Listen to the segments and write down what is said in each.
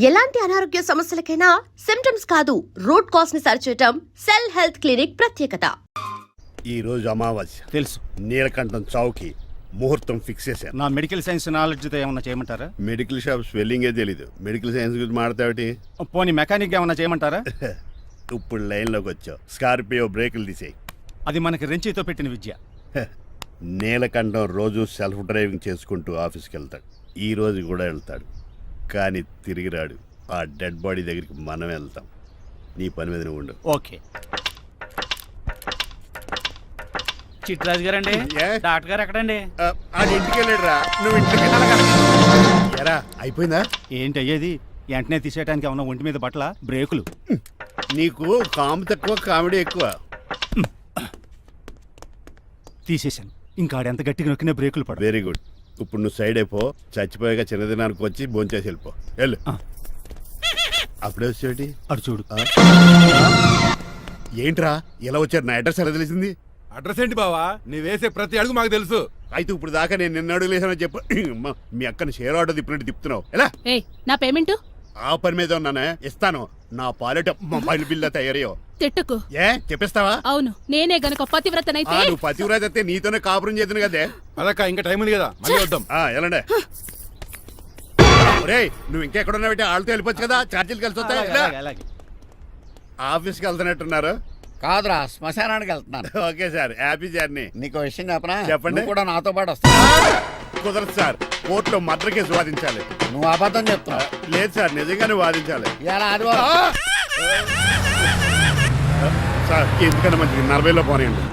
ఎలాంటి అనారోగ్య సమస్యలకైనా సిమ్టమ్స్ కాదు రూట్ కాజ్ ని సరిచేయటం సెల్ హెల్త్ క్లినిక్ ప్రత్యేకత. ఈ రోజు అమావాస్య తెలుసు. నీలకంఠం చౌకి ముహూర్తం ఫిక్స్ చేశారు. నా మెడికల్ సైన్స్ నాలెడ్జ్తో ఏమన్నా చేయమంటారా? మెడికల్ షాప్ స్వెల్లింగే తెలీదు, మెడికల్ సైన్స్ గురించి మాట్లాడతావిటి? పోనీ మెకానిక్ ఏమన్నా చేయమంటారా? ఇప్పుడు లైన్లోకి వచ్చావు. స్కార్పియో బ్రేకులు తీసేయి. అది మనకి రెంచితో పెట్టిన విద్య. నీలకంఠం రోజు సెల్ఫ్ డ్రైవింగ్ చేసుకుంటూ ఆఫీస్కి వెళ్తాడు. ఈ రోజు కూడా వెళ్తాడు, కానీ తిరిగి రాడు. ఆ డెడ్ బాడీ దగ్గరికి మనం వెళ్తాం. నీ పని మీద నువ్వు ఉండు. ఓకే. చిట్రాజు గారండి, ఏ? డాక్టర్ గారు ఎక్కడండి? అది ఇంటికి వెళ్ళాడురా, నువ్వు ఇంటికి ఎరా అయిపోయిందా? ఏంటి అయ్యేది? వెంటనే తీసేయడానికి ఏమన్నా ఒంటి మీద బట్టల బ్రేకులు? నీకు కాము తక్కువ, కామెడీ ఎక్కువ. తీసేశాను. ఇంకా ఆడెంత గట్టిగా నొక్కినా బ్రేకులు పడ. Very good. ఇప్పుడు నువ్వు సైడ్ అయిపో. చచ్చిపోయాక చిన్నదినానికి వచ్చి భోంచేసి వెళ్ళిపో. వెళ్ళు. అప్పుడే వచ్చేటి అటు చూడు. ఏంట్రా ఇలా వచ్చారు? నా అడ్రస్ ఎలా తెలిసింది? అడ్రస్ ఏంటి బావా? నీ వేసే ప్రతి అడుగు మాకు తెలుసు. అయితే ఇప్పుడు దాకా నేను నిన్న అడుగులేసానని చెప్పు. మీ అక్కని షేర్ ఆర్డర్ తిప్పినట్టు తిప్పుతున్నావు. ఎలా? నా పేమెంట్ ఆ పని మీద ఉన్నానే, ఇస్తాను. నా పాలెట మొబైల్ బిల్ తయారయ్యో. తిట్టుకు. ఏ చెప్పిస్తావా? అవును, నేనే గనక పతివ్రతనైతే. నువ్వు పతివ్రత అయితే నీతోనే కాపురం చేద్దును కదే. అదక్క ఇంకా టైం ఉంది కదా, మళ్ళీ వద్దాం. ఎలాండే ఒరేయ్, నువ్వు ఇంకెక్కడున్నావు? వాళ్ళతో వెళ్ళిపోవచ్చు కదా, ఛార్జీలు కలిసి వస్తాయి. అలాగే, అలాగే. ఆఫీస్కి వెళ్తున్నట్టున్నారు. కాదురా, శ్మశానానికి వెళ్తున్నాను. Okay sir, happy journey. నీకు విషయం చెప్పనా? చెప్పండి. నువ్వు కూడా నాతో పాటు వస్తావు. కుదరదు సార్, కోర్టులో మర్డర్ కేసు వాదించాలి. నువ్వు అబద్ధం చెప్తున్నావు. లేదు సార్, నిజంగానే వాదించాలి. ఇలా ఆదివారం సార్ ఎందుకన్నా మంచిది 40లో పోనీయండి.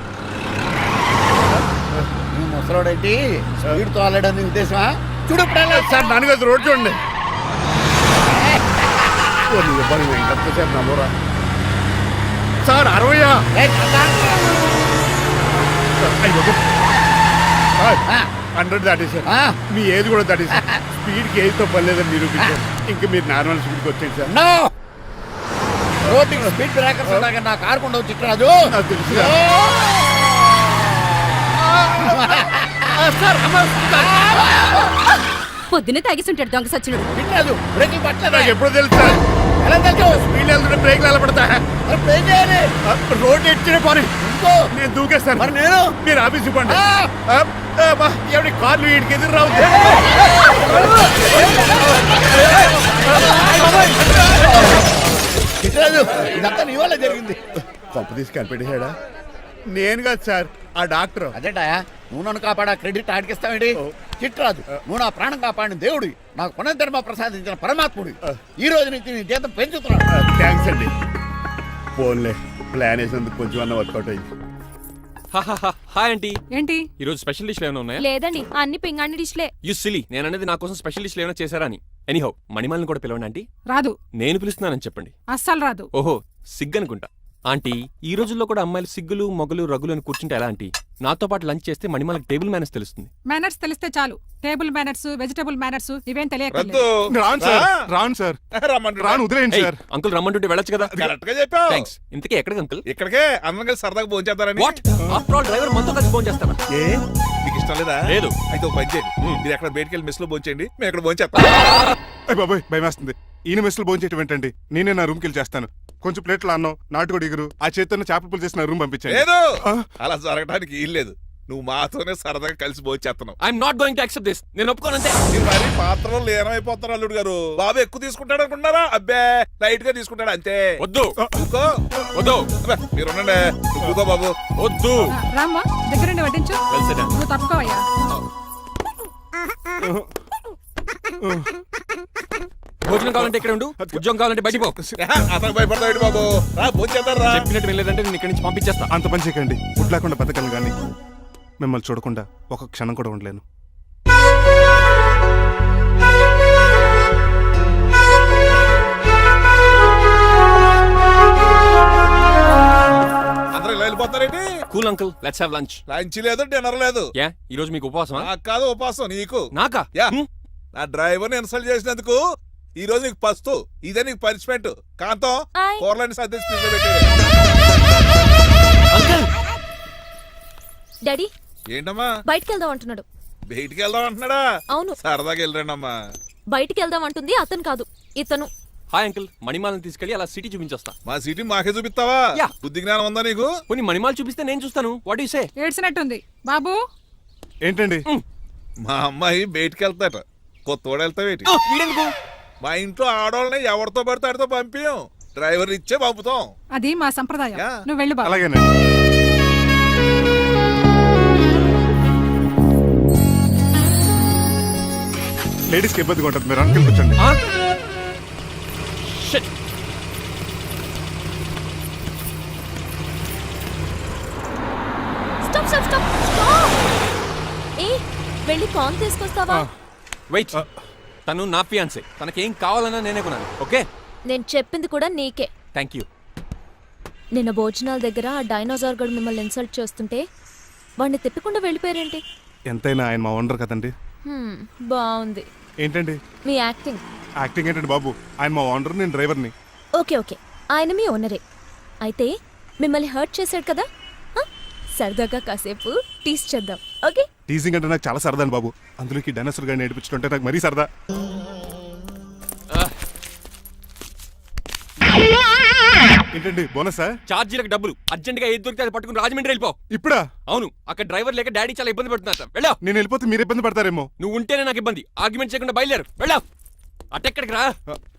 నువ్వు ముసలోడేంటి స్పీడ్ తోలడని ఉద్దేశమా? చూడు సార్ నాన్నగారు రోడ్ చూడండి. ఎంతసేపు నమ్మరా సార్? 60 100 దాటేశారు. మీ ఏది కూడా దాటేశారు. స్పీడ్కి ఏదితో పని లేదని నిరూపించారు. ఇంకా మీరు నార్మల్ స్పీడ్కి వచ్చేది సార్. రోడ్డు స్పీడ్ బ్రేకర్స్ ఉండగా నా కారు కొండ వచ్చి రాజు. నాకు తెలుసు పొద్దున్నే తాగిస్తుంటాడు దొంగ సచ్చినుడు. తిట్టరాజు, బ్రేకులు పట్టలేదు. నాకు ఎప్పుడో తెలుసు సార్. ఎలా తెలుసు? స్పీడ్ వెళ్తుంటే బ్రేక్లు ఎలా పడతా? బ్రేక్ చేయాలి. రోడ్డు ఎట్టిన పోనీ ఇంకో నేను దూకేస్తాను. మరి నేను? మీరు ఆఫీస్ ఇవ్వండి. ఎవరి కార్లు వీడికి ఎదురు రావు. తిట్టరాజు, ఇదంతా నీ వల్ల జరిగింది. కొంప తీసి కనిపెట్టేశాడా? నేను కాదు సార్, ఆ డాక్టర్. అదేంటాయా, నువ్వు నన్ను కాపాడా క్రెడిట్ ఆడికిస్తావేంటి? చిట్రాజు, నువ్వు నా ప్రాణం కాపాడిన దేవుడి, నాకు పునర్ధర్మ ప్రసాదించిన పరమాత్ముడి. ఈ రోజు నుంచి నీ జీతం పెంచుతున్నాడు. థ్యాంక్స్ అండి. ఫోన్లే, ప్లాన్ వేసినందుకు కొంచెం అన్న వర్కౌట్ అయింది. Hi aunty. ఏంటి ఈ రోజు స్పెషల్ డిష్లు ఏమైనా ఉన్నాయా? లేదండి, అన్ని పింగాణి డిష్లే. యు సిలీ, నేను అనేది నా కోసం స్పెషల్ డిష్లు ఏమైనా చేశారా అని. ఎనీహౌ, మణిమాలని కూడా పిలవండి ఆంటీ. రాదు. నేను పిలుస్తున్నానని చెప్పండి. అస్సలు రాదు. ఓహో, సిగ్గనుకుంటా. ఆంటీ, ఈ రోజుల్లో కూడా అమ్మాయిలు సిగ్గులు మొగలు రగులు అని కూర్చుంటే ఎలా ఆంటీ? నాతో పాటు లంచ్ చేస్తే మణిమాలకి టేబుల్ మేనర్స్ తెలుస్తుంది. మేనర్స్ తెలిస్తే చాలు. టేబుల్ మేనర్స్, వెజిటబుల్ మేనర్స్ ఇవేం తెలియదు. రాను వదిలేయండి సార్. అంకుల్ రమ్మంటుంటే వెళ్ళొచ్చు కదా. కరెక్ట్ గా చెప్పావు. థ్యాంక్స్. ఇంతకీ ఎక్కడికి అంకుల్? ఇక్కడికే అందరం కలిసి సరదాగా భోంచేద్దారని. వాట్? ఆఫ్టర్ ఆల్ డ్రైవర్ మనతో కలిసి ఫోన్ చేస్తారా? ఏ మీకు ఇష్టం లేదా? లేదు. అయితే ఒక పని చేయండి, మీరు ఎక్కడ బయటికి వెళ్ళి మెస్ లో భోంచేయండి, మేము ఎక్కడ భోంచేస్తాం. బాబాయ్ భయం వేస్తుంది. ఈయన మెస్సులు భోంచేయటం ఏంటండి? నేనే నా రూమ్కి వెళ్ళి చేస్తాను. కొంచెం ప్లేట్లు అన్నం, నాటుకోడి ఇగురు, ఆ చేతితో చేపల పులుసు చేసిన రూమ్ పంపించాను. లేదు, అలా జరగడానికి ఏం లేదు. నువ్వు మాతోనే సరదాగా కలిసి భోంచేస్తున్నావు. I'm not going to accept this. నేను ఒప్పుకోనంతే. మీరు మరి పాత్రలో లీనమైపోతారు అల్లుడు గారు. బాబు ఎక్కువ తీసుకుంటాడు అనుకుంటారా? అబ్బే, లైట్ గా తీసుకుంటాడు అంతే. వద్దు కూకో. వద్దు. మీరు ఉండండి. కూకో బాబు. వద్దు. రామ్మా, దగ్గరుండి వడ్డించు. Well said. నువ్వు తప్పుకోవయ్యా. భోజనం కావాలంటే ఇక్కడ ఉండు, ఉద్యోగం కావాలంటే బయటికి పో. అతను భయపడతాడు బాబు. రా భోంచేద్దాం రా. చెప్పినట్టు వెళ్ళలేదంటే నేను ఇక్కడి నుంచి పంపించేస్తా. అంత పని చేయకండి. ఫుడ్ లేకుండా బతకను కానీ మిమ్మల్ని చూడకుండా ఒక క్షణం కూడా ఉండలేను. అందరూ ఇలా వెళ్ళిపోతారేంటి? Cool uncle, let's have lunch. Lunch లేదు, డిన్నర్ లేదు. యా, ఈ రోజు మీకు ఉపవాసమా? నాకు కాదు ఉపవాసం, నీకు. నాకా? యా, నా డ్రైవర్ ఇన్సల్ట్ చేసినందుకు ఈ రోజు నీకు పస్తు, ఇదే నీకు పనిష్మెంట్. కాంతం కూరలని సర్దేసి ఫ్రిడ్జ్లో పెట్టేది. అంకుల్. డాడీ ఏంటమ్మా బయటికి వెళ్దాం అంటున్నాడు. బయటికి వెళ్దాం అంటున్నాడా? అవును. సరదాగా వెళ్ళరండి అమ్మా. బయటికి వెళ్దాం అంటుంది అతను కాదు, ఇతను హాయ్ అంకుల్ మణిమాలను తీసుకెళ్ళి అలా సిటీ చూపించొస్తా. మా సిటీ మాకే చూపిస్తావా? యా. బుద్ధి జ్ఞానం ఉందా నీకు? కొన్ని మణిమాలు చూపిస్తే నేను చూస్తాను. What you say? ఏడ్చినట్టుంది బాబు. ఏంటండి? మా అమ్మాయి బయటికి వెళ్తాట. కొత్తోడు వెళ్తావేటి? వీడెందుకు? మా ఇంట్లో ఆడవాళ్ళని ఎవరితో పడితే ఆడితో పంపించం, డ్రైవర్ ఇచ్చే పంపుతాం. అది మా సంప్రదాయం. యా. నువ్వు వెళ్ళు బాబు. అలాగేనండి. లేడీస్కి ఇబ్బందిగా ఉంటుంది, మీరు అంకెల్ కూర్చోండి. ఆ? Shit. Stop stop stop stop. ఏ వెళ్ళి కాన్ తీసుకొస్తావా? వెయిట్. తను నా ఫియాన్సే. తనకేం కావాలన్నా నేనే కొనాలి. ఓకే? నేను చెప్పింది కూడా నీకే. Thank you. నిన్న భోజనాల దగ్గర ఆ డైనోసార్ గడు మిమ్మల్ని ఇన్సల్ట్ చేస్తుంటే వాడిని తిప్పకుండా వెళ్ళిపోయారేంటి? ఎంతైనా ఆయన మా ఓనర్ కదండి. బాగుంది ఏంటండి మీ యాక్టింగ్. యాక్టింగ్ ఏంటండి బాబు? ఆయన మా ఓనర్, నేను డ్రైవర్ని. ఓకే ఓకే, ఆయన మీ ఓనరే అయితే మిమ్మల్ని హర్ట్ చేశాడు కదా, సరదాగా కాసేపు టీస్ చేద్దాం. ఓకే? టీజింగ్ అంటే నాకు చాలా సరదా అండి బాబు. అందులోకి డైనోసర్ గారిని ఏడిపించుకుంటే నాకు మరీ సరదా. ఏంటండి బోనసా? ఛార్జీలకు డబ్బులు అర్జెంట్ గా ఏది దొరికితే అది పట్టుకుని రాజమండ్రి వెళ్ళిపో. ఇప్పుడా? అవును, అక్కడ డ్రైవర్ లేక డాడీ చాలా ఇబ్బంది పడుతున్నారు. వెళ్ళా. నేను వెళ్ళిపోతే మీరు ఇబ్బంది పడతారేమో. నువ్వు ఉంటేనే నాకు ఇబ్బంది. ఆర్గ్యుమెంట్ చేయకుండా బయలుదేరు. వెళ్ళా. అటెక్కడికి రా.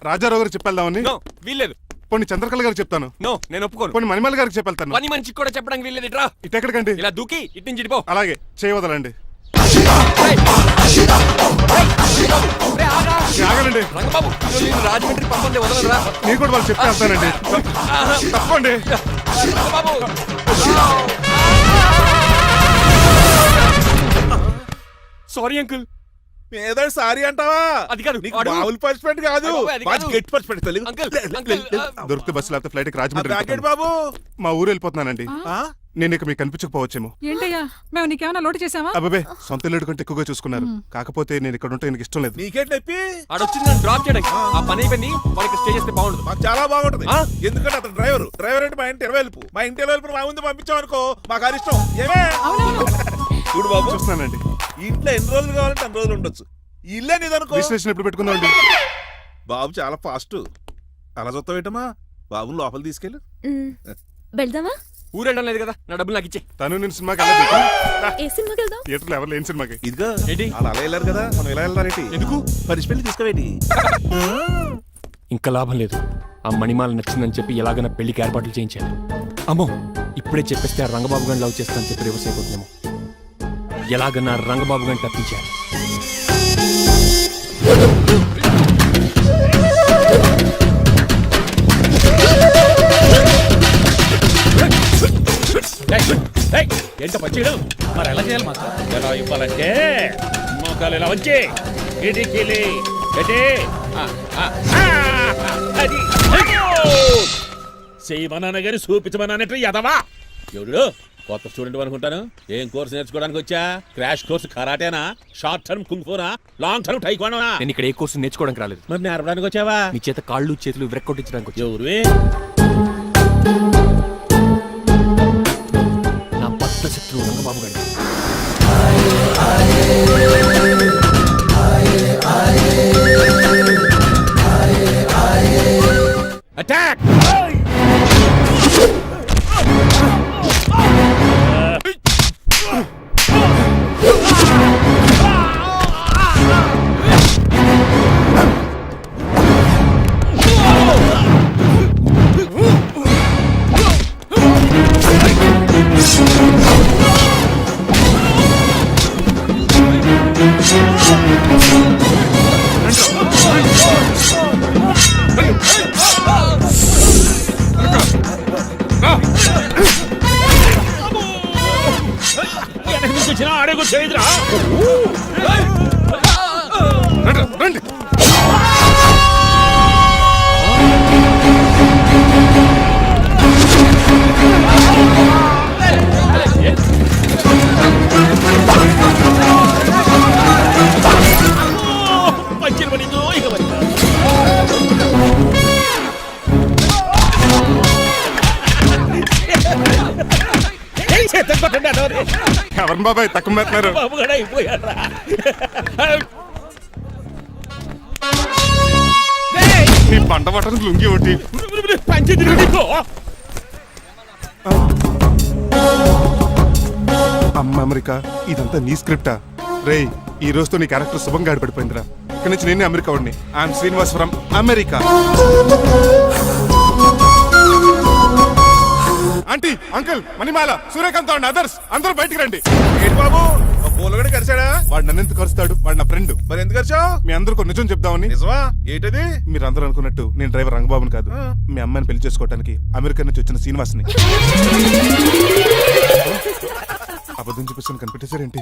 రాజారావు గారికి చెప్పేద్దామని. నో, వీల్లేదు. పోనీ చంద్రకళ గారికి చెప్తాను. నో, నేను ఒప్పుకోను. పోనీ మణిమాల గారికి చెప్పేళ్తాను. పని మనిషికి కూడా చెప్పడానికి వీల్లేదు. ఇట్రా. ఇటెక్కడికండి? ఇలా దూకి ఇటు నుంచి ఇటు పో. అలాగే చేయవదలండి. ఆగనండి. రంగబాబు, నేను రాజమండ్రి పంపండి, వదలరా. నేను కూడా వాళ్ళు చెప్తే వెళ్తానండి. తప్పండి. రంగబాబు. Sorry uncle. ఏదో సారీ అంటావా? అది కాదు. నీకు మామూలు పనిష్మెంట్ కాదు, అది కాదు. గట్టి పనిష్మెంట్. అంకుల్, అంకుల్, దొరికితే బస్సు లేకపోతే ఫ్లైట్ రాజమండ్రి ప్యాకెట్ వెళ్ళిపోతాను. బాబు. మా ఊరు వెళ్ళిపోతున్నానండి. ఆ? నేను ఇక మీకు కనిపించకపోవచ్చేమో. ఏంటయ్యా మేము నీకేమైనా లోటు చేసావా? అబ్బాబే, సొంత ఇల్లు కంటే ఎక్కువగా చూసుకున్నారు. కాకపోతే నేను ఇక్కడ ఉంటే నాకు ఇష్టం లేదు. నీకేంటి నొప్పి? ఆడొచ్చింది నన్ను డ్రాప్ చేయడానికి. ఆ పని అయిపోయింది. వాళ్ళకి స్టే చేస్తే బాగుండదు. మాకు చాలా బాగుంటది. ఆ? ఎందుకంటే అతను డ్రైవర్ అంటే మా ఇంటి ఇరవైపు, మా ఇంటి ఇరవైపు మా ముందు పంపించామనుకో మాకు అరిష్టం. ఏమే చూడు బాబు, చూస్తున్నానండి. ఇంట్లో ఎన్ని రోజులు కావాలంటే అన్ని రోజులు ఉండొచ్చు. ఇల్లే నీదనుకో. రిజిస్ట్రేషన్ ఎప్పుడు పెట్టుకుందామండి? బాబు చాలా ఫాస్ట్. అలా చూస్తావేటమ్మా? బాబుని లోపల తీసుకెళ్ళు. వెళ్దామా? ఊరెళ్ళడం లేదు కదా, నా డబ్బులు నాకు ఇచ్చే. తను నేను సినిమాకి వెళ్ళదు. ఏ సినిమాకి వెళ్దాం? థియేటర్లో ఎవరు లేని సినిమాకి. ఇదిగో ఏంటి? అలా అలా వెళ్ళారు కదా, మనం ఇలా వెళ్తారేంటి? ఎందుకు? పనిష్మెంట్ తీసుకోవేటి? ఇంకా లాభం లేదు. ఆ మణిమాల నచ్చిందని చెప్పి ఎలాగైనా పెళ్లికి ఏర్పాట్లు చేయించాను. అమ్మో, ఇప్పుడే చెప్పేస్తే ఆ రంగబాబు గారిని లవ్ చేస్తానని చెప్పి రివర్స్ అయిపోతుందేమో. ఎలాగన్నా రంగబాబు గారిని తప్పించాను. ఏంట పచ్చీడు మరి ఎలా చేయాలి? మాకు ఎలా ఇవ్వాలంటే మోకాలు ఇలా వచ్చి ఇడికిలి అది చేయమన్నా గారి చూపించమన్నట్టు ఎదవా ఎవడు కొత్త స్టూడెంట్ అనుకుంటాను. ఏం కోర్సు నేర్చుకోవడానికి వచ్చా? క్రాష్ కోర్సు కరాటేనా, షార్ట్ టర్మ్ కుంగ్ఫూనా, లాంగ్ టర్మ్ టైక్వాండోనా? నేను ఇక్కడ ఏ కోర్సు నేర్చుకోవడానికి రాలేదు. మరి నేర్పడానికి వచ్చావా? మీ చేత కాళ్ళు చేతులు విరక్కొట్టించడానికి వచ్చా. ఎవరు? నా బద్ద శత్రువు రంగబాబు గారు. అటాక్! అడుగు చేయదురా. రండి. పంచిరు పడిందో ఇక పడిందా? ఎవరు బాబాయ్ తక్కువ పెడుతున్నారు? బాబు కూడా అయిపోయారా? నీ పంట పట్టడానికి లుంగి ఒకటి. పంచేది నీకు. అమ్మ అమెరికా, ఇదంతా నీ స్క్రిప్టా? రేయ్, ఈ రోజుతో నీ క్యారెక్టర్ శుభంగా ఆడిపడిపోయిందిరా. ఇక్కడి నుంచి నేనే అమెరికా వాడిని. I am Srinivas from America. Aunty, uncle, Manimala, Suryakant and others అందరూ బయటికి రండి. ఏంటి బాబు పూలగడి కలిసాడా? వాడు నన్ను ఎందుకు కరుస్తాడు? వాడు నా ఫ్రెండ్. మరి ఎందుకు కలిసావు? మీ అందరికీ నిజం చెప్దామని. నిజమా? ఏంటది? మీరు అందరూ అనుకున్నట్టు నేను డ్రైవర్ రంగబాబుని కాదు. మీ అమ్మాయిని పెళ్లి చేసుకోవడానికి అమెరికా నుంచి వచ్చిన శ్రీనివాస్ని. అబద్ధం చూపిస్తాను కనిపెట్టేశారేంటి?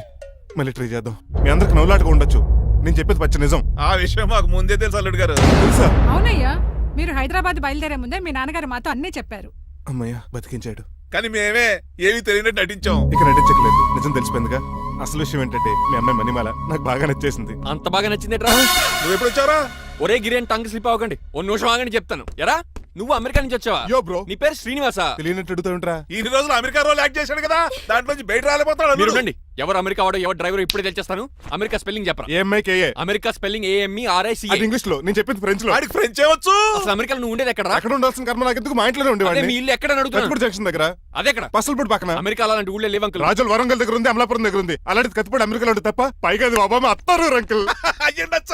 మళ్ళీ ట్రై చేద్దాం. మీ అందరికి నవ్వులాటగా ఉండొచ్చు, నేను చెప్పేది పచ్చ నిజం. ఆ విషయం మాకు ముందే తెలుసు అల్లుడు గారు. తెలుసా? అవునయ్యా, మీరు హైదరాబాద్ బయలుదేరే ముందే మీ నాన్నగారు మాతో అన్నీ చెప్పారు. అమ్మయ్య, బతికించాడు. కానీ మేమే ఏమీ తెలియనట్టు నటించాం. ఇక నటించట్లేదు, నిజం తెలిసిపోయిందిగా. అసలు విషయం ఏంటంటే మీ అమ్మాయి మణిమాల నాకు బాగా నచ్చేసింది. అంత బాగా నచ్చిందేట్రా? నువ్వు ఎప్పుడు వచ్చావరా? ఒరే గిరియన్ టంగ్ స్లిప్ అవ్వకండి, ఓ నిమిషం ఆగండి చెప్తాను. ఎరా, నువ్వు అమెరికా నుంచి వచ్చావా? యో బ్రో, నీ పేరు శ్రీనివాసా? తెలియనట్టు అడుగుతావుంట్రా? ఇన్ని రోజులు అమెరికా రోల్ యాక్ట్ చేశాడు కదా, దాంట్లోంచి బయట రాలేపోతాడు మీరు అల్లుడు. రండి. ఎవరు అమెరికా వాడో ఎవరు డ్రైవర్ ఇప్పుడే తెలిచేస్తాను. అమెరికా స్పెల్లింగ్ చెప్పరా? ఏఎంఐకేఏ. America spelling AMERICA. అది ఇంగ్లీష్ లో, నేను చెప్పింది ఫ్రెంచ్ లో. వాడికి ఫ్రెంచ్ ఏవచ్చు. అసలు అమెరికాలో నువ్వు ఉండేది ఎక్కడ? అక్కడ ఉండాల్సిన కర్మ నాకెందుకు? మా ఇంట్లోనే అదే ఉండేవాడిని. మీ ఇల్లు ఎక్కడ అడుగుతున్నాను? కత్తిపూడి జంక్షన్ దగ్గర, అదెక్కడ? పసలపూడి పక్కన. అమెరికా అలాంటి ఊళ్ళో లేవు అంకుల్. రాజుల వరంగల్ దగ్గర ఉంది, అమలాపురం దగ్గర ఉంది. అలాంటి కత్తిపూడి అమెరికాలో ఉంటుంది తప్ప. పైగా అది ఒబామా అత్తారు అంకుల్.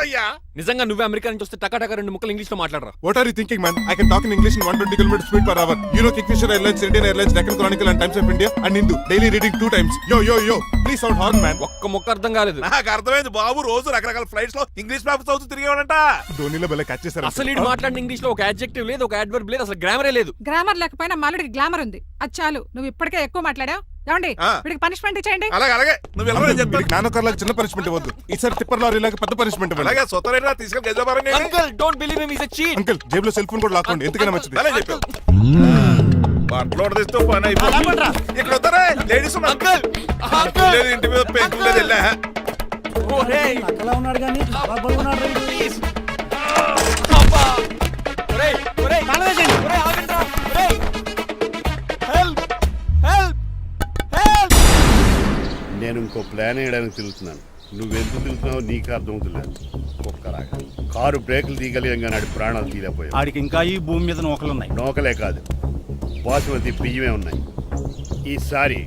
అయ్యా నిజంగా నువ్వే అమెరికా నుంచి వస్తే టకాటక 2 ముక్కలు ఇంగ్లీష్ లో మాట్లాడరా? What are you thinking, man? I can talk in English in 120 kilometers speed per hour. You know Kingfisher Airlines, Indian Airlines, Deccan Chronicle and Times of India and Hindu. Daily reading 2 times. Yo. Please sound horn, man. ఒక్క ముక్క అర్థం కాలేదు. నాకు అర్థమైంది బాబు. రోజు రకరకాల flights లో English papers చదువుతూ తిరిగేవాడంట. ధోనిలో భలే క్యాచ్ చేశారు. అసలు ఇటు మాట్లాడిన ఇంగ్లీష్ లో ఒక అడ్జెక్టివ్ లేదు, ఒక అడ్వర్బ్ లేదు, అసలు గ్రామరే లేదు. గ్రామర్ లేకపోయినా మాలుడికి గ్లామర్ ఉంది. అది చాలు, నువ్వు ఇప్పటికే ఎక్కువ మాట్లాడావు. ఏమండి, వీడికి పనిష్మెంట్ ఇచ్చేయండి. అలాగే నువ్వు వెళ్ళమని చెప్తాను. నాన్నకర్లకు చిన్న పనిష్మెంట్ ఇవ్వద్దు. ఈసారి టిప్పర్ లారీలాగా పెద్ద పనిష్మెంట్ ఇవ్వండి. అలాగే సొంత తీసుకెళ్ళి గజాబారం uncle don't believe him, he is a cheat. Uncle, జేబులో సెల్ ఫోన్ కూడా లాక్కోండి, ఎందుకైనా మంచిది. అలా చెప్పావు. బట్టలు తెస్తూ పని అయిపోతుంది. ఇక్కడ వస్తారా లేడీస్ లేదు, ఇంటి మీద పెంకులు లేదు. వెళ్ళా ఒరేయ్ ప్లీజ్. అబ్బా ఒరేయ్ ఒరేయ్ ఒరేయ్ ఆగండ్రా. ఒరేయ్ హెల్ప్ హెల్ప్ హెల్ప్. నేను ఇంకో ప్లాన్ వేయడానికి తిరుగుతున్నాను. నువ్వెందుకు తిరుగుతున్నావో నీకు అర్థమవుతులేదు. ఒక్కలాగా కారు బ్రేకులు తీయగలిగాం కానీ ప్రాణాలు తీయలేకపోయావు. ఆడికి ఇంకా ఈ భూమి మీద నూకలున్నాయి. నోకలే కాదు, బాసుమతి బియ్యమే ఉన్నాయి. ఈసారి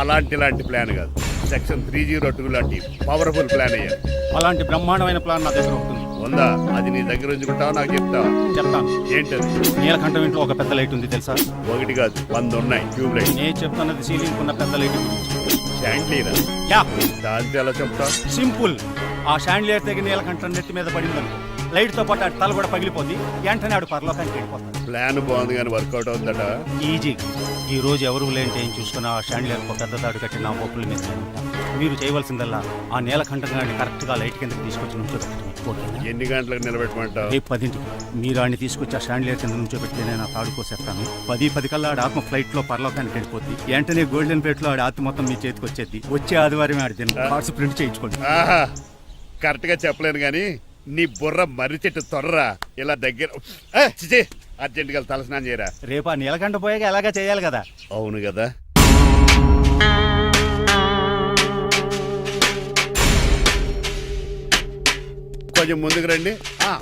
ఇలాంటి ప్లాన్ కాదు, సెక్షన్ 302 లాంటి పవర్ఫుల్ ప్లాన్ అయ్యారు. అలాంటి బ్రహ్మాండమైన ప్లాన్ నా దగ్గర ఉంటుంది. ఉందా? అది నీ దగ్గర ఉంచుకుంటావా? నాకు చెప్తావా? చెప్తాను. ఏంటది? నీలకంఠం ఇంట్లో ఒక పెద్ద లైట్ ఉంది తెలుసా? ఒకటి కాదు, 100 ఉన్నాయి ట్యూబ్ లైట్. నేను చెప్తున్నది సీలింగ్ ఉన్న పెద్ద లైట్ గురించి. శాండ్లీరా? యా, దాంతో ఎలా చెప్తా? సింపుల్. ఆ షాండ్లియర్ తెగి నీలకంఠం నెత్తి మీద పడిందనుకో, లైట్ తో పాటు ఆడి తల కూడా పగిలిపోద్ది. వెంటనే ఆడు పరలోకానికి వెళ్ళిపోతాడు. ప్లాన్ బాగుంది కానీ వర్కౌట్ అవుతుందట. ఈజీ. ఈ రోజు ఎవరు లేంటే ఏం చూసుకున్న ఆ షాండ్లియర్ ఒక పెద్ద తాడు కట్టి నా బొప్పుల మీద ఉంటాను. మీరు చేయవలసిందల్లా ఆ నీలకంఠం గారిని కరెక్ట్ గా లైట్ కింద తీసుకొచ్చి నుంచోబెట్టండి. ఓకేనా? ఎన్ని గంటలకు నిలబెట్టమంటావు? రేపు 10ంటికి మీరు ఆడిని తీసుకొచ్చి ఆ షాండ్లియర్ కింద నుంచోబెడితే నేను ఆ తాడు కోసేస్తాను. 10 కల్లా ఆడి ఆత్మ ఫ్లైట్ లో పరలోకానికి వెళ్ళిపోద్ది. వెంటనే గోల్డెన్ ప్లేట్ లో ఆడి ఆత్మ మొత్తం మీ చేతికి వచ్చేది. వచ్చే ఆదివారం ఆడి దిన కార్డ్స్ ప్రింట్ చేయించుకోండి. ఆహా, కరెక్ట్ గా చెప్పలేను కానీ నీ బుర్ర మర్రి చెట్టు తొర్రా. ఇలా దగ్గర అర్జెంట్ గా తలస్నానం చేయరా. రేపు ఆ నీలకంఠ పోయాక ఎలాగా చేయాలి కదా. అవును కదా. కొంచెం ముందుకు రండి.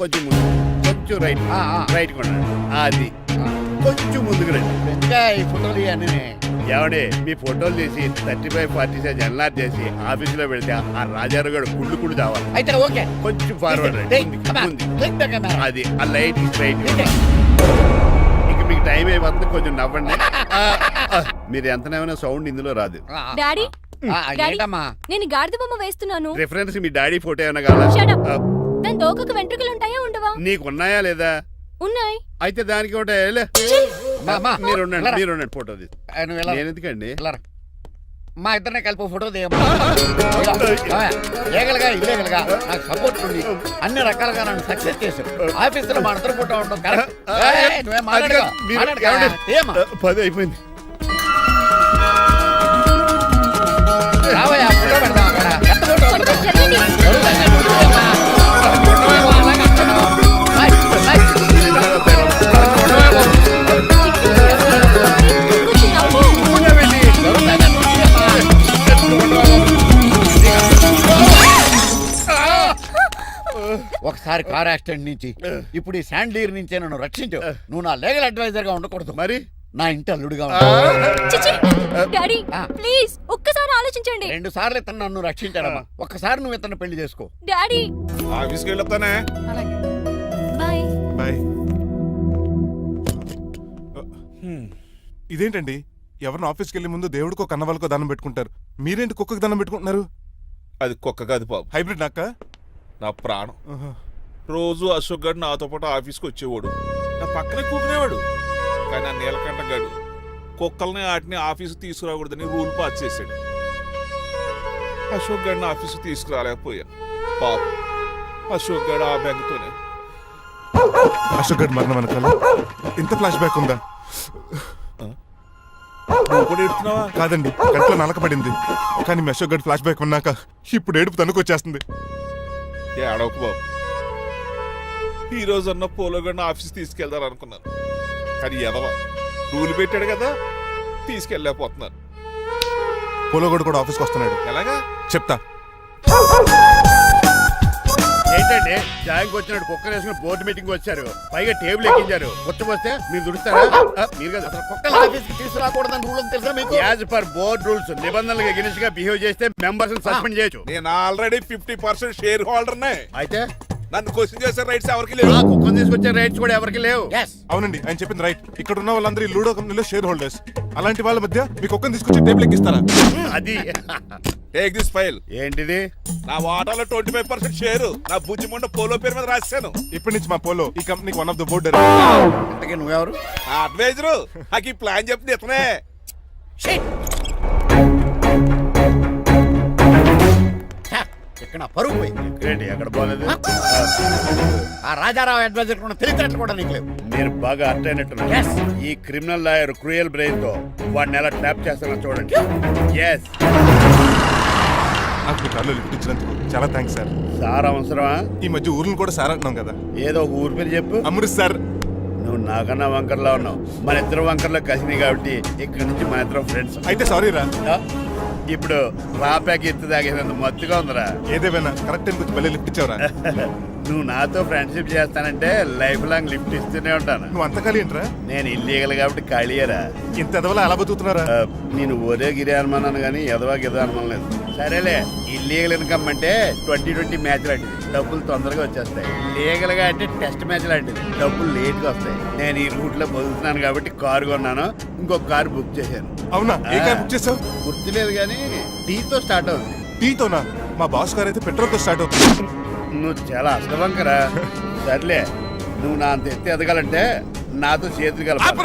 కొంచెం ముందు, కొంచెం రైట్, రైట్ కొనండి. అది కొంచెం ముందుకు రండి. ఇంకా ఈ ఫోటోలు ఇవన్నీ ఏమండి, మీ ఫోటోలు తీసి 35-40 సైజ్ ఎన్లార్ చేసి ఆఫీసులో పెడితే ఆ రాజారావు గారు కుళ్ళు తావాలి. అయితే ఓకే. కొంచెం ఫార్వర్డ్ రండి. అది ఆ లైట్ స్ట్రైట్. ఇక మీకు టైం అయిపోతుంది, కొంచెం నవ్వండి. మీరు ఎంతనేమైనా సౌండ్ ఇందులో రాదు. డాడీ ఏంటమ్మా? నేను గాడిద బొమ్మ వేస్తున్నాను. రిఫరెన్స్ మీ డాడీ ఫోటో ఏమైనా కావాలా? Shut up. దాని దోకకు వెంట్రుకలు ఉంటాయా ఉండవా? నీకు ఉన్నాయా లేదా? ఉన్నాయి. అయితే దానికి ఉంటాయా? మీరు ఉండండి, ఫోటో తీసి. నేను ఎందుకండి? మా ఇద్దరినే కలిపి ఫోటో దిగమ్మా. ఏగలుగా ఇల్లేగలుగా నాకు సపోర్ట్ ఉంది. అన్ని రకాలుగా నన్ను సక్సెస్ చేశారు. ఆఫీసులో మా ఇద్దరు ఫోటో ఉండడం కరెక్ట్. నువ్వేం మాట్లాడుకో. 10 అయిపోయింది. రావయ్యా, ఫోటో పెడదాం అక్కడ. ఎంత ఫోటో కొంచెం జరగండి. కొంచెం నవ్వు. ఒకసారి ఒకసారి కార్ యాక్సిడెంట్ నుంచి ఇప్పుడు ఈ శాండ్లీర్ నుంచే నన్ను రక్షించు. నువ్వు నా లీగల్ అడ్వైజర్ గా ఉండకూడదు, మరి నా ఇంటి అల్లుడుగా చిచి డాడీ ప్లీజ్ ఒక్కసారి ఆలోచించండి. 2 సార్లు ఇతను నన్ను రక్షించాడమ్మా. ఒక్కసారి నువ్వు ఇతను పెళ్లి చేసుకో. డాడీ ఆఫీస్కి వెళ్ళొస్తానే. అలాగే. బాయ్. బాయ్. ఇదేంటండి, ఎవరిని ఆఫీస్కి వెళ్ళే ముందు దేవుడికో కన్నవాళ్ళకో దండం పెట్టుకుంటారు, మీరేంటి కుక్కకి దండం పెట్టుకుంటున్నారు? అది కుక్క కాదు బాబు, హైబ్రిడ్ నాక. నా ప్రాణం. రోజు అశోక్ గడు నాతో పాటు ఆఫీస్కి వచ్చేవాడు, నా పక్కనే కూకునేవాడు. కానీ ఆ నీలకంఠ గడు కుక్కల్ని వాటిని ఆఫీసు తీసుకురాకూడదని రూల్ పాస్ చేశాడు. అశోక్ గడిని ఆఫీసు తీసుకురాలేకపోయాను. పాప అశోక్ గడు ఆ బెంగతోనే. అశోక్ గడ్ మరణం వెనకాల ఇంత ఫ్లాష్ బ్యాక్ ఉందా? నువ్వు కూడా ఎడుతున్నావా? కాదండి, కంట్లో నలకబడింది. కానీ మీ అశోక్ గడ్ ఫ్లాష్ బ్యాక్ ఉన్నాక ఇప్పుడు ఏడుపు తనుకొచ్చేస్తుంది. ఏడవకు బాబు, ఈ రోజన్న పోలో గడిని ఆఫీస్ తీసుకెళ్దాం అనుకున్నాను. కానీ ఎదవా రూల్ పెట్టాడు కదా, తీసుకెళ్ళలేకపోతున్నాను. పోలోగోడు కూడా ఆఫీస్కి వస్తున్నాడు. ఎలాగా చెప్తా. ఏంటండి జాయింగ్ వచ్చినట్టు కుక్కర్ వేసుకుని బోర్డు మీటింగ్ వచ్చారు, పైగా టేబుల్ ఎక్కించారు. వస్తే మీరు దుడుస్తారా? మీరు కదా అసలు కుక్కలు ఆఫీస్కి తీసుకురాకూడదని రూల్ తెలుసా మీకు? యాజ్ పర్ బోర్డ్ రూల్స్ నిబంధనలకు ఎగినెస్ట్ గా బిహేవ్ చేస్తే మెంబర్స్ సస్పెండ్ చేయొచ్చు. నేను ఆల్రెడీ 50% షేర్ హోల్డర్నే. అయితే నన్ను క్వశ్చన్ చేసే రైట్స్ ఎవరికి లేవు. కుక్కను తీసుకొచ్చే రైట్స్ కూడా ఎవరికి లేవు. అవునండి, ఆయన చెప్పింది రైట్. ఇక్కడ ఉన్న వాళ్ళందరూ ఈ లూడో కంపెనీలో షేర్ హోల్డర్స్. అలాంటి వాళ్ళ మధ్య మీకు ఒక్కని తీసుకొచ్చి టేబుల్ ఎక్కిస్తారా? అది టేక్ దిస్ ఫైల్. ఏంటిది? నా వాటాలో 25% షేరు నా బుజ్జిముండ పోలో పేరు మీద రాశాను. ఇప్పటి నుంచి మా పోలో ఈ కంపెనీకి వన్ ఆఫ్ ద బోర్డర్. ఇంతకీ నువ్వెవరు? నా అడ్వైజరు. నాకు ఈ ప్లాన్ చెప్పింది ఇతనే. ఇక్కడ పరుగు పోయి ఏంటి ఎక్కడ పోలేదు? ఆ రాజారావు అడ్వైజర్ కూడా తెలిసినట్లు కూడా నీకు లేవు. మీరు బాగా అర్థ అయినట్టున్నారు. ఈ క్రిమినల్ లాయర్ క్రూయల్ బ్రెయిన్ తో వాడిని ఎలా ట్యాప్ చేస్తారో చూడండి. ఎస్, నాకు మీ కార్లో లిఫ్ట్ ఇచ్చినందుకు చాలా థ్యాంక్స్ సార్. సార్ అవసరమా? ఈ మధ్య ఊర్లు కూడా సార్ అంటున్నాం కదా. ఏదో ఒక ఊరి పేరు చెప్పు. అమృత్ సార్. నువ్వు నాకన్నా వంకర్లా ఉన్నావు. మన ఇద్దరు వంకర్లో కలిసినాయి కాబట్టి ఇక్కడ నుంచి మన ఇద్దరం ఫ్రెండ్స్. అయితే సారీ రా. ఇప్పుడు రాపాకి ఎత్తు తాగేదంత మత్తుగా ఉందిరా. ఏదేమైనా కరెక్ట్ టైంకి వచ్చి మళ్ళీ లిఫ్ట్ ఇచ్చావురా. నువ్వు నాతో ఫ్రెండ్షిప్ చేస్తానంటే లైఫ్ లాంగ్ లిఫ్ట్ ఇస్తూనే ఉంటాను. నువ్వు అంత ఖాళీ ఏంట్రా? నేను ఇల్లీగల్ కాబట్టి ఖాళీయరా. ఇంత ఎదవలా ఎలా బతుకుతున్నారా? నేను ఒరే గిరి అనుమానాను కానీ ఎదవా గిద అనుమానం లేదు. సరేలే, ఇల్లీగల్ ఇన్కమ్ అంటే 2020 మ్యాచ్ లాంటిది, డబ్బులు తొందరగా వచ్చేస్తాయి. లీగల్ గా అంటే టెస్ట్ మ్యాచ్ లాంటిది, డబ్బులు లేట్ గా వస్తాయి. నేను ఈ రూట్ లో బతుకుతున్నాను కాబట్టి కారు కొన్నాను, ఇంకొక కారు బుక్ చేశాను. అవునా? ఏ కార్ బుక్ చేసావు? గుర్తులేదు కానీ టీతో స్టార్ట్ అవుతుంది. టీతోనా? మా బాస్ కార్ అయితే పెట్రోల్ తో స్టార్ట్ అవుతుంది. నువ్వు చాలా అష్టవంకరా. సర్లే, నువ్వు నా అంత ఎత్తి ఎదగాలంటే నాతో చేతులు కలపాలి.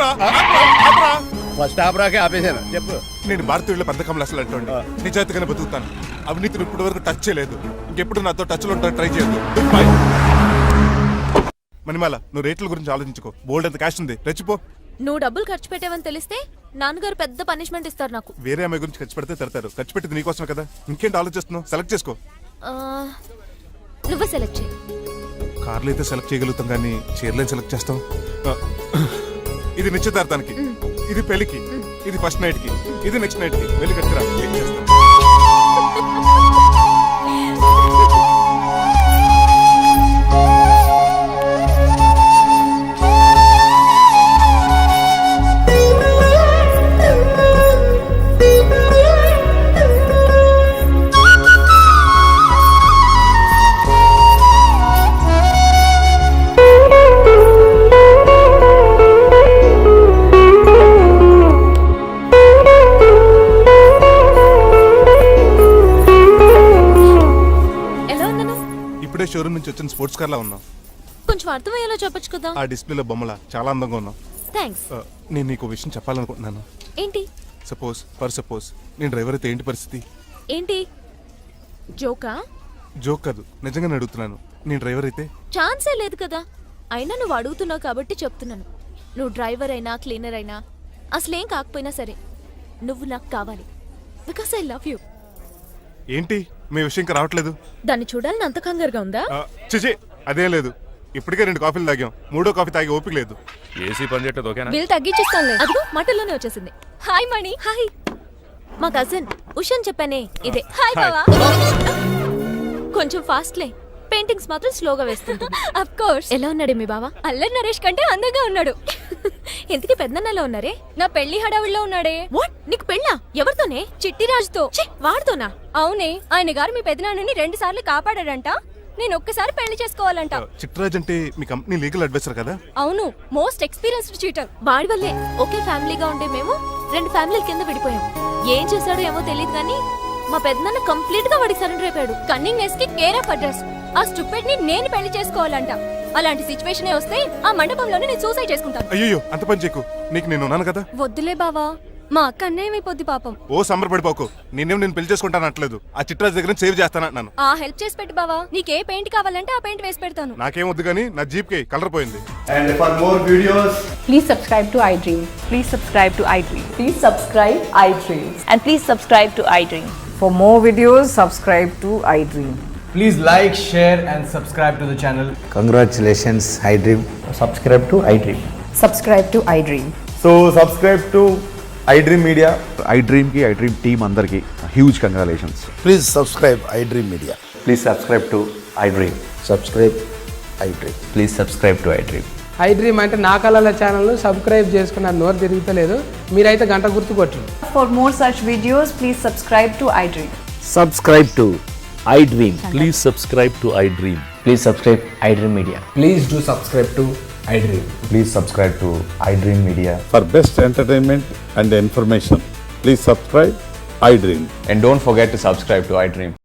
ఫస్ట్ ఆపరాకే ఆపేశాను. చెప్పు. నేను భారతీయుల పెద్ద కమలు అసలు అంటోండి. నిజాయితీగానే బతుకుతాను. అవినీతిని ఇప్పటి వరకు టచ్ చేయలేదు. ఇంకెప్పుడు నాతో టచ్ లో ట్రై చేయొద్దు. బాయ్. మణిమాల, నువ్వు రేట్ల గురించి ఆలోచించుకో. బోల్డ్ అంత క్యాష్ ఉంది, రెచ్చిపో. నువ్వు డబ్బులు ఖర్చు పెట్టావని తెలిస్తే నాన్నగారు పెద్ద పనిష్మెంట్ ఇస్తారు నాకు. వేరే అమ్మాయి గురించి ఖర్చు పెడితే తడతారు. ఖర్చు పెట్టింది నీకోసమే కదా. ఇంకేంటి ఆలోచిస్తున్నావు? సెలెక్ట్ చేసుకో. ఆ, నువ్వే సెలెక్ట్ చేయి. కార్లు అయితే సెలెక్ట్ చేయగలుగుతాం కానీ చీరలేం సెలెక్ట్ చేస్తాం. ఇది నిశ్చితార్థానికి, ఇది పెళ్లికి, ఇది ఫస్ట్ నైట్ కి, ఇది నెక్స్ట్ నైట్ కి. వెళ్ళి కట్టుకురా. షోరూమ్ నుంచి వచ్చిన స్పోర్ట్స్ కార్ లా ఉన్నావు. కొంచెం అర్థమయ్యేలా చెప్పొచ్చు కదా. ఆ డిస్ప్లేలో బొమ్మలా చాలా అందంగా ఉన్నావు. థ్యాంక్స్. నేను నీకు విషయం చెప్పాలనుకుంటున్నాను. ఏంటి? సపోజ్ నేను డ్రైవర్ అయితే ఏంటి పరిస్థితి? ఏంటి జోకా? జోక్ కాదు, నిజంగానే అడుగుతున్నాను. నేను డ్రైవర్ అయితే? ఛాన్సే లేదు కదా. అయినా నువ్వు అడుగుతున్నావు కాబట్టి చెప్తున్నాను. నువ్వు డ్రైవర్ అయినా క్లీనర్ అయినా అసలేం కాకపోయినా సరే నువ్వు నాకు కావాలి. Because I love you. ఏంటి మీ విషయం ఇంకా రావట్లేదు? దాన్ని చూడాలని అంత కంగారుగా ఉందా? చిచి, అదేం లేదు. ఇప్పటికే 2 కాఫీలు తాగాం. 3వ కాఫీ తాగి ఓపిక లేదు. ఏసీ పని చేయట్లేదు. ఓకేనా? బిల్ తగ్గించిస్తానులే. అదిగో మాటల్లోనే వచ్చేసింది. హాయ్ మణి. హాయ్. మా కజిన్ ఉషాన్ చెప్పానే ఇదే. హాయ్ బావా. కొంచెం ఫాస్ట్లే. పెయింటింగ్స్ మాత్రం స్లోగా వేస్తుంటుంది. Of course. ఎలా ఉన్నాడే మీ బావ? అల్లరి నరేష్ కంటే అందంగా ఉన్నాడు. ఇంతకీ పెద్దన్నలో ఉన్నారే? నా పెళ్లి హడావిడిలో ఉన్నాడే. వాట్? నీకు పెళ్ళా? ఎవరితోనే? చిట్టిరాజుతో. వాడితోనా? అవునే, ఆయన గారు మీ పెద్దనాన్నని 2 సార్లు కాపాడాడంట. నేను ఒక్కసారి పెళ్లి చేసుకోవాలంట. చిట్రాజ్ అంటే మీ కంపెనీ లీగల్ అడ్వైజర్ కదా? అవును, మోస్ట్ ఎక్స్పీరియన్స్డ్ చీటర్. వాడి వల్లే ఒకే ఫ్యామిలీగా ఉండే మేము 2 ఫ్యామిలీల కింద విడిపోయాం. ఏం చేశాడో ఏమో తెలియదు కానీ మా పెద్దనాన్న కంప్లీట్ గా వాడికి సరెండర్ అయిపోయాడు. కన్నింగ్నెస్ కి కేర్ ఆఫ్ అడ్రస్. ఆ స్టూపిడ్ ని నేను పెళ్లి చేసుకోవాలంట. అలాంటి సిచ్యువేషన్ వస్తే ఆ మండపంలోనే నేను సూసైడ్ చేసుకుంటాను. అయ్యో అంత పని చేయకు, నీకు నేను ఉన్నాను కదా. వద్దులే బావా, మా అక్క అన్యాయం అయిపోద్ది పాపం. ఓ సంబరపడిపోకు, నేను పెళ్లి చేసుకుంటాను అనట్లేదు. ఆ చిట్రాజ్ దగ్గర సేవ్ చేస్తానంటున్నాను. ఆ హెల్ప్ చేసి పెట్టు బావా. నీకే పెయింట్ కావాలంటే ఆ పెయింట్ వేసి పెడతాను. నాకేం వద్దు కానీ నా జీప్ కి కలర్ పోయింది. And for more videos Please subscribe to iDream. Please subscribe to iDream. Please subscribe iDream. And please subscribe to iDream. For more videos, subscribe to iDream. Please like, share and subscribe to the channel. Congratulations iDream. Subscribe to iDream. Subscribe to iDream. So subscribe to iDream Media. iDream కి iDream team అందరికి huge congratulations. Please subscribe iDream media. Please subscribe to iDream. Subscribe iDream. Please subscribe to iDream. iDream అంటే నా కళల channel subscribe చేసుకున్న నోరు తిరుగుతలేదు. మీరైతే గంట గుర్తు కొట్టండి. For more such videos, please subscribe to iDream. Subscribe to iDream. Please subscribe to iDream. Please subscribe iDream Media. Please do subscribe to iDream. Please subscribe to iDream media. For best entertainment and information please subscribe iDream. And don't forget to subscribe to iDream.